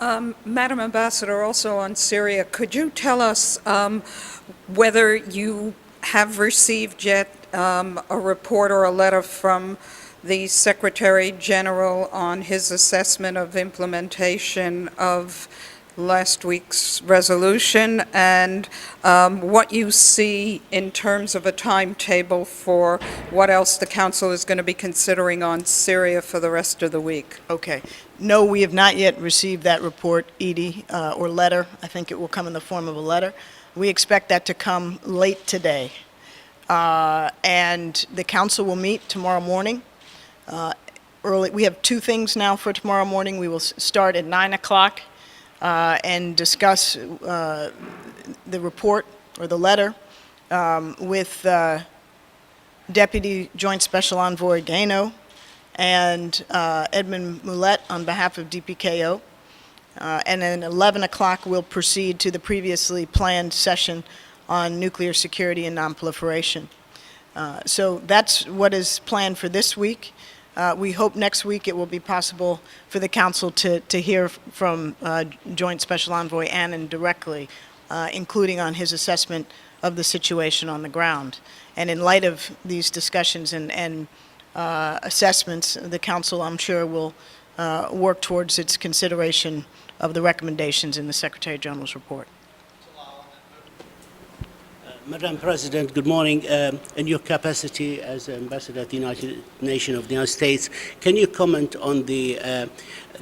Madam Ambassador, also on Syria, could you tell us whether you have received yet a report or a letter from the Secretary General on his assessment of implementation of last week's resolution, and what you see in terms of a timetable for what else the Council is going to be considering on Syria for the rest of the week? Okay. No, we have not yet received that report, Edie, or letter. I think it will come in the form of a letter. We expect that to come late today. And the Council will meet tomorrow morning. Early. We have two things now for tomorrow morning. We will start at 9 o'clock. And discuss the report or the letter with Deputy Joint Special Envoy Gano and Edmund Mulet on behalf of DPKO. And then 11 o'clock we'll proceed to the previously planned session on nuclear security and nonproliferation. So that's what is planned for this week. We hope next week it will be possible for the Council to hear from Joint Special Envoy Annan directly, including on his assessment of the situation on the ground. And in light of these discussions and assessments, the Council, I'm sure, will work towards its consideration of the recommendations in the Secretary General's report. Madam President, good morning. In your capacity as Ambassador at the United Nations of the United States, can you comment on the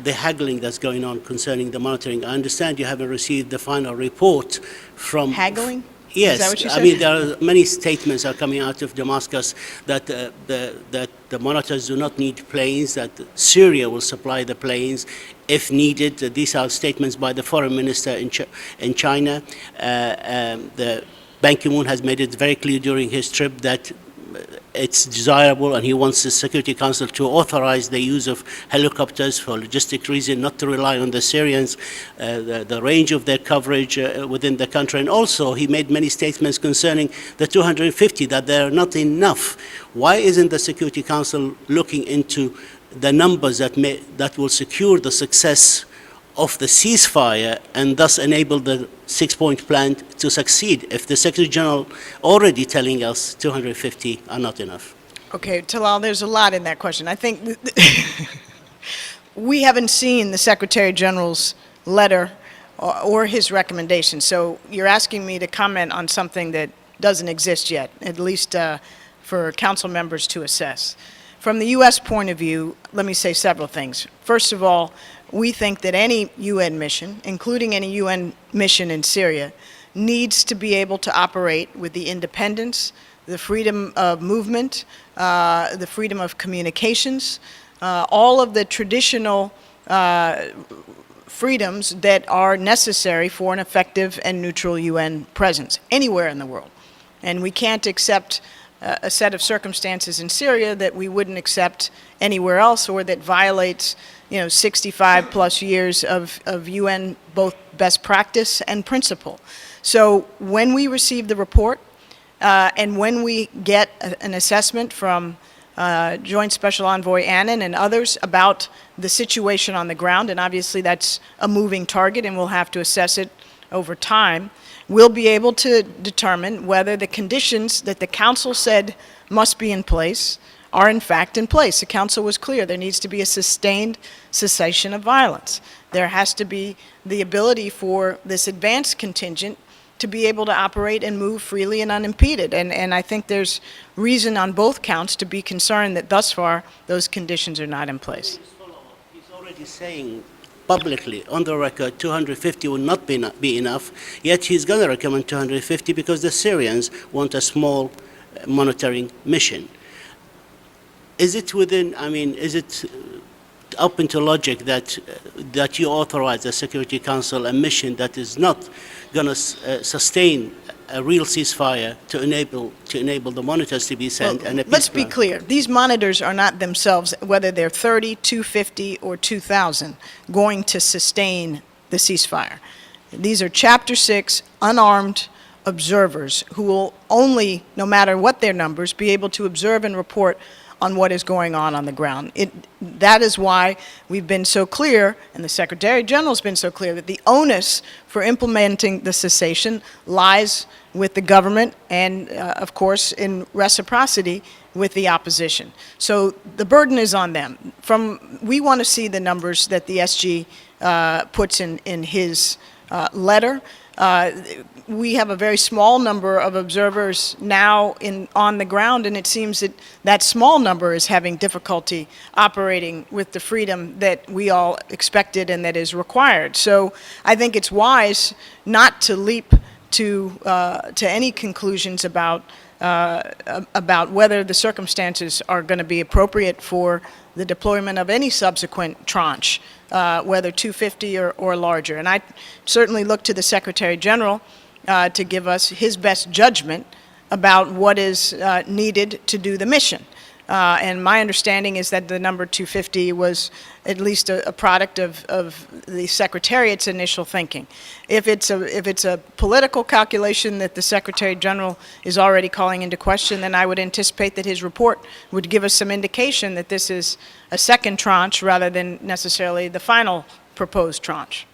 haggling that's going on concerning the monitoring? I understand you haven't received the final report from... Haggling? Yes, Is that what you said? I mean, there are many statements are coming out of Damascus that the monitors do not need planes, that Syria will supply the planes if needed. These are statements by the foreign minister in China. The Ban Ki-moon has made it very clear during his trip that it's desirable, and he wants the Security Council to authorize the use of helicopters for logistic reasons, not to rely on the Syrians, the range of their coverage within the country. And also, he made many statements concerning the 250, that they are not enough. Why isn't the Security Council looking into the numbers that will secure the success of the ceasefire and thus enable the six-point plan to succeed, if the Secretary General already telling us 250 are not enough? Okay, Talal, there's a lot in that question. I think we haven't seen the Secretary General's letter or his recommendation, so you're asking me to comment on something that doesn't exist yet, at least for Council members to assess. From the U.S. point of view, let me say several things. First of all, we think that any UN mission, including any UN mission in Syria, needs to be able to operate with the independence, the freedom of movement, the freedom of communications, all of the traditional freedoms that are necessary for an effective and neutral UN presence anywhere in the world. And we can't accept a set of circumstances in Syria that we wouldn't accept anywhere else, or that violates 65 plus years of UN both best practice and principle. So when we receive the report and when we get an assessment from Joint Special Envoy Annan and others about the situation on the ground, and obviously that's a moving target and we'll have to assess it over time, we'll be able to determine whether the conditions that the Council said must be in place are in fact in place. The Council was clear. There needs to be a sustained cessation of violence. There has to be the ability for this advanced contingent to be able to operate and move freely and unimpeded. And I think there's reason on both counts to be concerned that thus far those conditions are not in place. He's already saying publicly, on the record, 250 will not be enough, yet he's going to recommend 250 because the Syrians want a small monitoring mission. Is it within, is it up into logic that you authorize the Security Council a mission that is not going to sustain a real ceasefire to enable the monitors to be sent? Well, and a peace let's be plan? clear. These monitors are not themselves, whether they're 30, 250, or 2,000, going to sustain the ceasefire. These are Chapter 6 unarmed observers who will only, no matter what their numbers, be able to observe and report on what is going on the ground. That is why we've been so clear, and the Secretary General's been so clear, that the onus for implementing the cessation lies with the government and, of course, in reciprocity with the opposition. So the burden is on them. We want to see the numbers that the SG puts in his letter. We have a very small number of observers now on the ground, and it seems that that small number is having difficulty operating with the freedom that we all expected and that is required. So I think it's wise not to leap to any conclusions about whether the circumstances are going to be appropriate for the deployment of any subsequent tranche, whether 250 or larger. And I certainly look to the Secretary General to give us his best judgment about what is needed to do the mission. And my understanding is that the number 250 was at least a product of the Secretariat's initial thinking. If it's a political calculation that the Secretary General is already calling into question, then I would anticipate that his report would give us some indication that this is a second tranche rather than necessarily the final proposed tranche.